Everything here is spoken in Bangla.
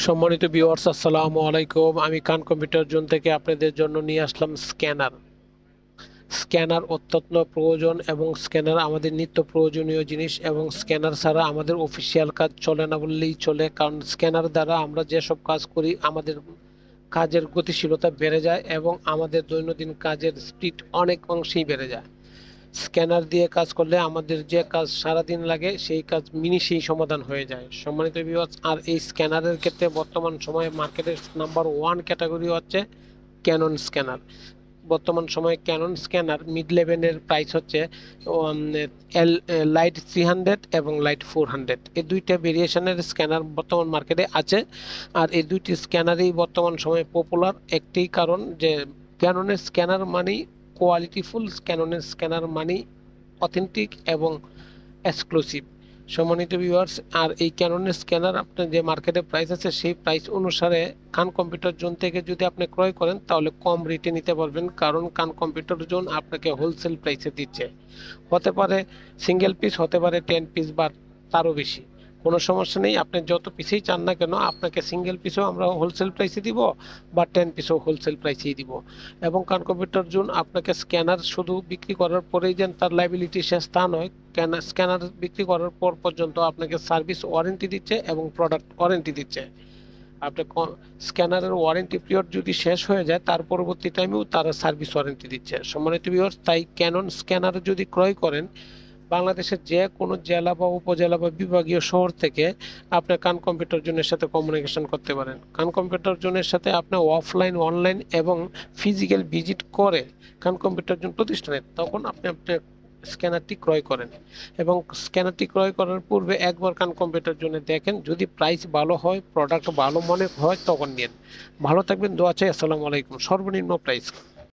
সম্মানিত ভিউয়ার্স, আসসালামু আলাইকুম। আমি খান কম্পিউটার জোন থেকে আপনাদের জন্য নিয়ে আসলাম স্ক্যানার অত্যন্ত প্রয়োজন এবং স্ক্যানার আমাদের নিত্য প্রয়োজনীয় জিনিস এবং স্ক্যানার ছাড়া আমাদের অফিসিয়াল কাজ চলে না বললেই চলে, কারণ স্ক্যানার দ্বারা আমরা যেসব কাজ করি আমাদের কাজের গতিশীলতা বেড়ে যায় এবং আমাদের দৈনন্দিন কাজের স্পিড অনেক অংশেই বেড়ে যায়। স্ক্যানার দিয়ে কাজ করলে আমাদের যে কাজ সারাদিন লাগে সেই কাজ মিনিটেই সমাধান হয়ে যায়। সম্মানিত ভিউয়ার্স, আর এই স্ক্যানারের ক্ষেত্রে বর্তমান সময়ে মার্কেটের নাম্বার 1 ক্যাটাগরি হচ্ছে ক্যানন স্ক্যানার। বর্তমান সময়ে ক্যানন স্ক্যানার মিড লেভেলের প্রাইস হচ্ছে এল লাইট 300 এবং লাইট 400। এই দুইটা ভেরিয়েশনের স্ক্যানার বর্তমান মার্কেটে আছে। আর এই দুইটি স্ক্যানারই বর্তমান সময়ে পপুলার, একটি কারণ যে ক্যাননের স্ক্যানার মানেই কোয়ালিটিফুল, ক্যাননের স্ক্যানার মানেই অথেন্টিক এবং এক্সক্লুসিভ। সম্মানিত ভিউয়ার্স, আর এই ক্যাননের স্ক্যানার আপনার যে মার্কেটে প্রাইস আছে সেই প্রাইস অনুসারে খান কম্পিউটার জোন থেকে যদি আপনি ক্রয় করেন তাহলে কম রেটে নিতে পারবেন, কারণ খান কম্পিউটার জোন আপনাকে হোলসেল প্রাইসে দিচ্ছে। হতে পারে সিঙ্গেল পিস, হতে পারে 10 পিস বা তারও বেশি, কোনো সমস্যা নেই। আপনি যত পিসেই চান না কেন আপনাকে সিঙ্গেল পিসও আমরা হোলসেল প্রাইসে দিব বা 10 পিসও হোলসেল প্রাইসেই দিব। এবং খান কম্পিউটার জোন আপনাকে স্ক্যানার শুধু বিক্রি করার পরেই যেন তার লাইবিলিটি শেষ তা নয়, স্ক্যানার বিক্রি করার পর পর্যন্ত আপনাকে সার্ভিস ওয়ারেন্টি দিচ্ছে এবং প্রোডাক্ট ওয়ারেন্টি দিচ্ছে। আপনি স্ক্যানারের ওয়ারেন্টি পিরিয়ড যদি শেষ হয়ে যায় তার পরবর্তী টাইমেও তারা সার্ভিস ওয়ারেন্টি দিচ্ছে। সম্মানিত ভিউয়ার্স, তাই ক্যানন স্ক্যানার যদি ক্রয় করেন বাংলাদেশের যে কোনো জেলা বা উপজেলা বা বিভাগীয় শহর থেকে আপনি খান কম্পিউটার জোনের সাথে কমিউনিকেশন করতে পারেন। খান কম্পিউটার জোনের সাথে আপনি অফলাইন, অনলাইন এবং ফিজিক্যাল ভিজিট করে খান কম্পিউটার জোন প্রতিষ্ঠানে তখন আপনি আপনার স্ক্যানারটি ক্রয় করেন এবং স্ক্যানারটি ক্রয় করার পূর্বে একবার খান কম্পিউটার জোনে দেখেন, যদি প্রাইস ভালো হয়, প্রোডাক্ট ভালো মনে হয় তখন নিন। ভালো থাকবেন, দোয়া চাই। আসসালামু আলাইকুম। সর্বনিম্ন প্রাইস।